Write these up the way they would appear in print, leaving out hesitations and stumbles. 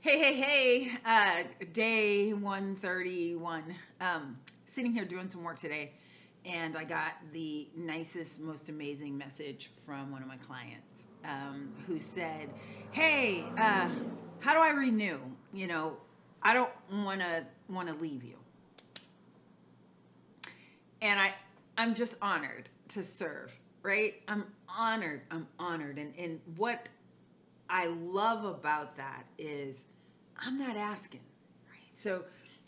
Day 131. Sitting here doing some work today, and I got the nicest, most amazing message from one of my clients who said, "Hey, how do I renew? I don't want to leave you." And I'm just honored to serve, right? I'm honored. I'm honored. And what I love about that is I'm not asking, right? So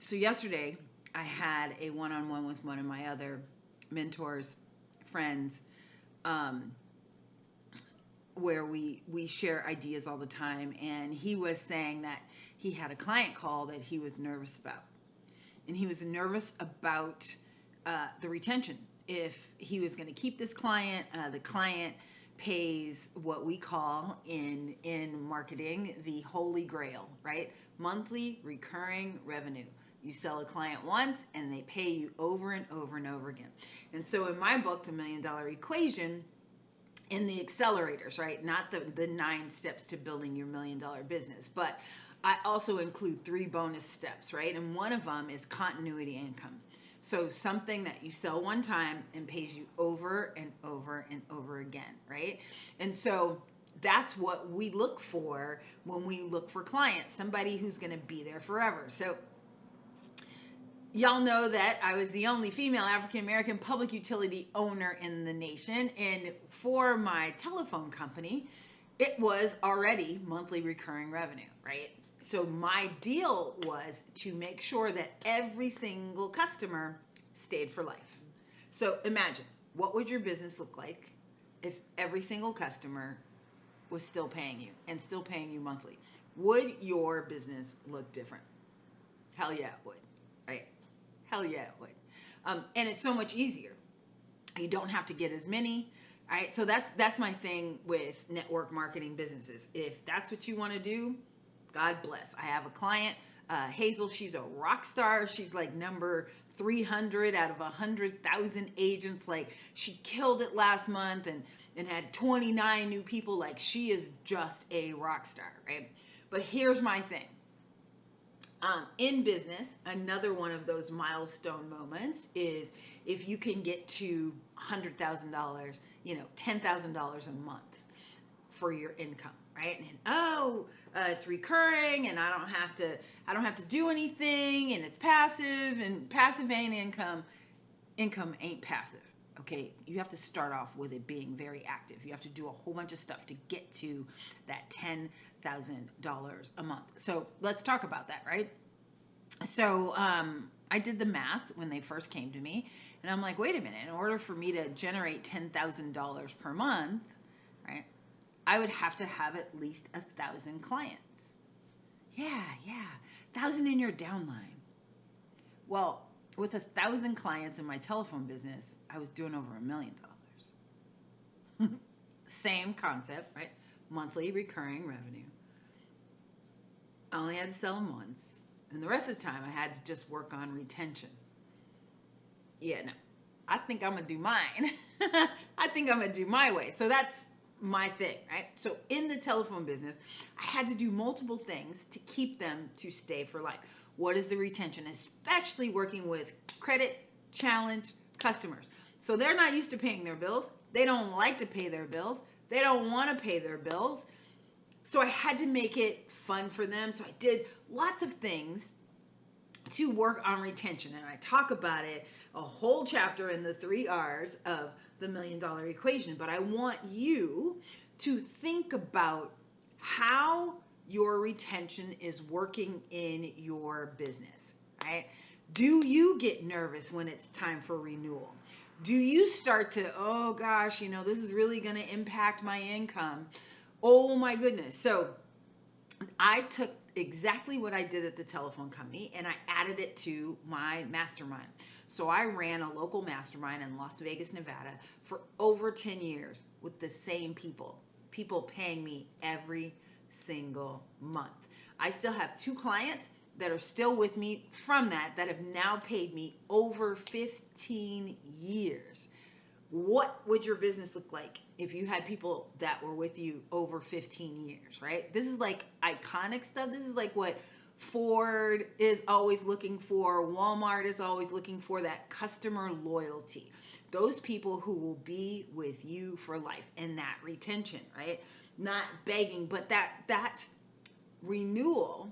yesterday I had a one-on-one with one of my other mentors, friends, um, where we share ideas all the time, and he was saying that he had a client call that he was nervous about, and he was nervous about the retention. If he was going to keep this client, the client pays what we call in marketing the holy grail, right? Monthly recurring revenue. You sell a client once and they pay you over and over and over again. And so in my book, The $1 Million Equation, in the accelerators, right? Not the 9 steps to building your $1 million business, but I also include 3 bonus steps, right? And one of them is continuity income. So something that you sell one time and pays you over and over and over again, right? And so that's what we look for when we look for clients, somebody who's going to be there forever. So y'all know that I was the only female African American public utility owner in the nation. And for my telephone company, it was already monthly recurring revenue, right? So my deal was to make sure that every single customer stayed for life. So imagine, what would your business look like if every single customer was still paying you and still paying you monthly? Would your business look different? Hell yeah, it would, right? Hell yeah, it would. And it's so much easier. You don't have to get as many. Right? So that's my thing with network marketing businesses. If that's what you want to do, God bless. I have a client, Hazel. She's a rock star. She's like number 300 out of 100,000 agents. Like, she killed it last month and had 29 new people. Like, she is just a rock star, right? But here's my thing. In business, another one of those milestone moments is if you can get to $100,000, $10,000 a month for your income, right? And it's recurring, and I don't have to do anything, and it's passive, and passive ain't income. Income ain't passive. Okay, you have to start off with it being very active. You have to do a whole bunch of stuff to get to that $10,000 a month. So let's talk about that, right? So I did the math when they first came to me, and I'm like, wait a minute, in order for me to generate $10,000 per month, right, I would have to have at least 1,000 clients. Yeah, 1,000 in your downline. Well, with 1,000 clients in my telephone business, I was doing over $1 million. Same concept, right? Monthly recurring revenue. I only had to sell them once, and the rest of the time I had to just work on retention. Yeah, no, I think I'm gonna do mine. I think I'm gonna do my way. So that's my thing, right? So in the telephone business, I had to do multiple things to keep them to stay for life. What is the retention? Especially working with credit challenged customers. So they're not used to paying their bills. They don't like to pay their bills. They don't want to pay their bills. So I had to make it fun for them. So I did lots of things to work on retention. And I talk about it a whole chapter in the 3 R's of the $1 Million Equation. But I want you to think about how your retention is working in your business, right? Do you get nervous when it's time for renewal? Do you start to, oh gosh, this is really going to impact my income? Oh my goodness. So I took exactly what I did at the telephone company and I added it to my mastermind. So I ran a local mastermind in Las Vegas, Nevada for over 10 years with the same people paying me every single month. I still have 2 clients that are still with me from that have now paid me over 15 years What would your business look like if you had people that were with you over 15 years, right? This is like iconic stuff. This is like what Ford is always looking for, Walmart is always looking for, that customer loyalty. Those people who will be with you for life, and that retention, right? Not begging, but that renewal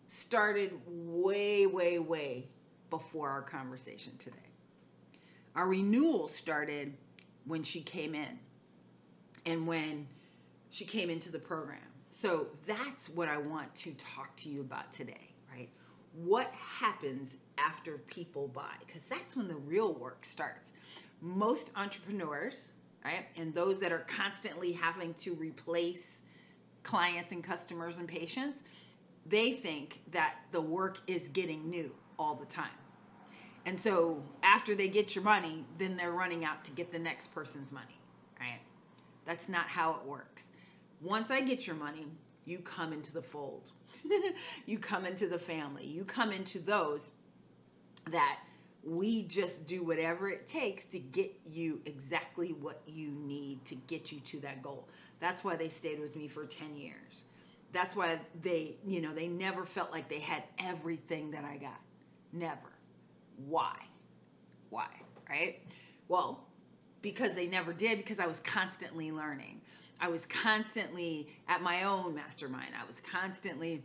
started way, way, way before our conversation today. Our renewal started when she came in and when she came into the program. So that's what I want to talk to you about today, right? What happens after people buy? Because that's when the real work starts. Most entrepreneurs, right, and those that are constantly having to replace clients and customers and patients, they think that the work is getting new all the time. And so after they get your money, then they're running out to get the next person's money, right? That's not how it works. Once I get your money, you come into the fold. You come into the family. You come into those that we just do whatever it takes to get you exactly what you need to get you to that goal. That's why they stayed with me for 10 years. That's why they never felt like they had everything that I got. Never. Why, right? Well, because they never did, because I was constantly learning. I was constantly at my own mastermind. I was constantly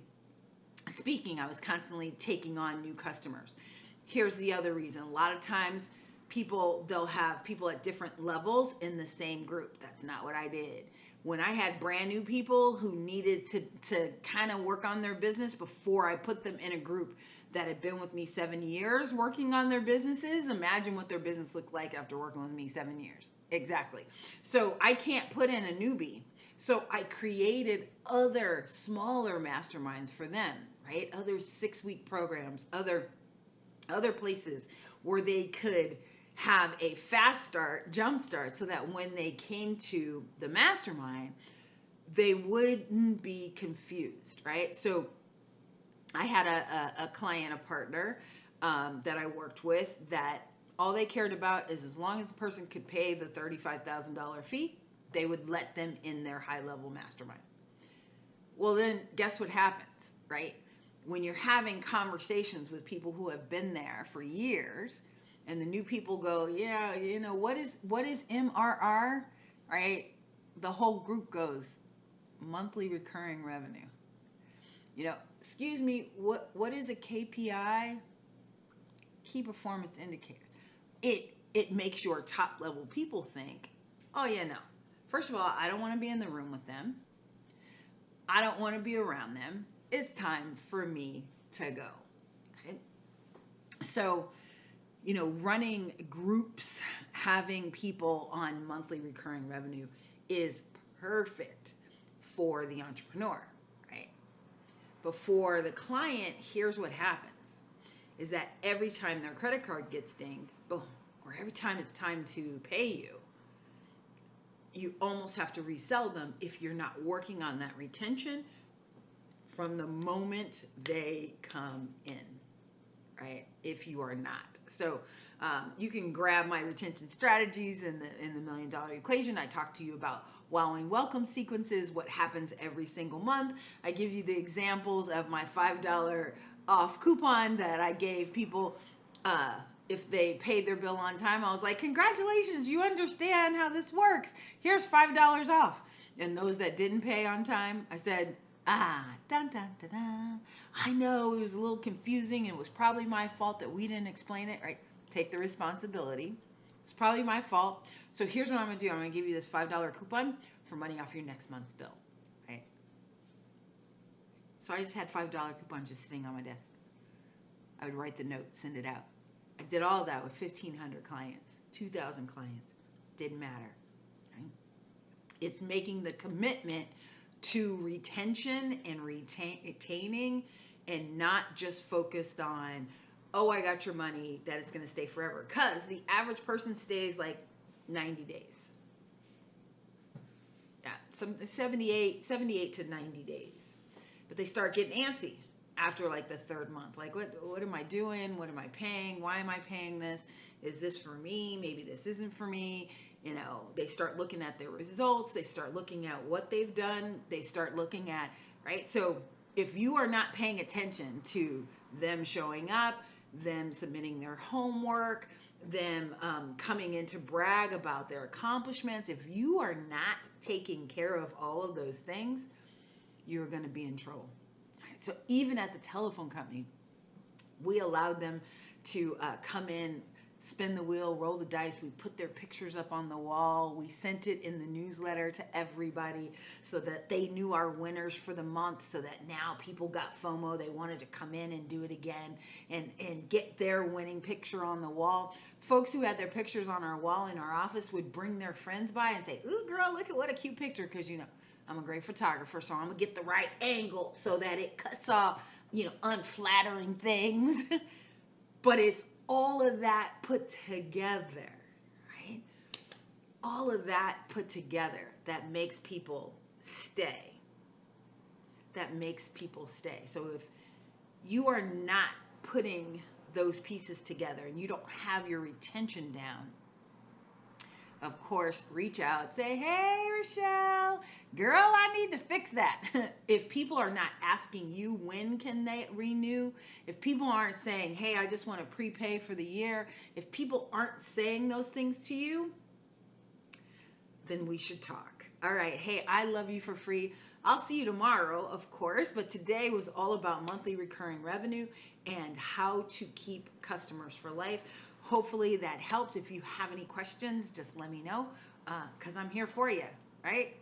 speaking. I was constantly taking on new customers. Here's the other reason. A lot of times they'll have people at different levels in the same group. That's not what I did. When I had brand new people who needed to kind of work on their business before I put them in a group that had been with me 7 years working on their businesses, imagine what their business looked like after working with me 7 years. Exactly. So I can't put in a newbie. So I created other smaller masterminds for them, right? Other 6-week programs, other places where they could have a fast start, jump start, so that when they came to the mastermind, they wouldn't be confused, right? So I had a client, a partner that I worked with, that all they cared about is as long as the person could pay the $35,000 fee, they would let them in their high-level mastermind. Well, then guess what happens, right? When you're having conversations with people who have been there for years, and the new people go, yeah, what is MRR, right? The whole group goes, monthly recurring revenue. Excuse me, what is a KPI? Key performance indicator. It makes your top level people think, oh yeah, no. First of all, I don't want to be in the room with them. I don't want to be around them. It's time for me to go. Right? So, running groups, having people on monthly recurring revenue is perfect for the entrepreneur. But for the client, here's what happens, is that every time their credit card gets dinged, boom, or every time it's time to pay you, you almost have to resell them if you're not working on that retention from the moment they come in, right? If you are not. So you can grab my retention strategies in the $1 Million Equation. I talk to you about wowing welcome sequences, what happens every single month. I give you the examples of my $5 off coupon that I gave people if they paid their bill on time. I was like, congratulations, you understand how this works. Here's $5 off. And those that didn't pay on time, I said, dun, dun, dun, dun. I know it was a little confusing, and it was probably my fault that we didn't explain it, right? Take the responsibility. It's probably my fault. So here's what I'm going to do. I'm going to give you this $5 coupon for money off your next month's bill, right? So I just had $5 coupons just sitting on my desk. I would write the note, send it out. I did all that with 1,500 clients, 2,000 clients. Didn't matter, right? It's making the commitment to retention and retaining, and not just focused on, oh, I got your money, that it's going to stay forever. Because the average person stays like 90 days. Yeah, some 78 to 90 days. But they start getting antsy after like the third month. Like, what am I doing? What am I paying? Why am I paying this? is this for me? Maybe this isn't for me. You know, they start looking at their results, they start looking at what they've done, they start looking at, right? So if you are not paying attention to them showing up, them submitting their homework, them coming in to brag about their accomplishments, if you are not taking care of all of those things, you're going to be in trouble. Right? So even at the telephone company, we allowed them to come in, spin the wheel, roll the dice. We put their pictures up on the wall. We sent it in the newsletter to everybody so that they knew our winners for the month, so that now people got FOMO. They wanted to come in and do it again and get their winning picture on the wall. Folks who had their pictures on our wall in our office would bring their friends by and say, "Ooh, girl, look at what a cute picture," because, you know, I'm a great photographer, so I'm going to get the right angle so that it cuts off, you know, unflattering things. But it's all of that put together, right? All of that put together that makes people stay. That makes people stay. So if you are not putting those pieces together and you don't have your retention down, of course, reach out, say, "Hey, Richelle, girl, I need to fix that." If people are not asking you when can they renew, if people aren't saying, "Hey, I just want to prepay for the year," if people aren't saying those things to you, then we should talk. All right. Hey, I love you for free. I'll see you tomorrow, of course, but today was all about monthly recurring revenue and how to keep customers for life. Hopefully that helped. If you have any questions, just let me know, because I'm here for you, right?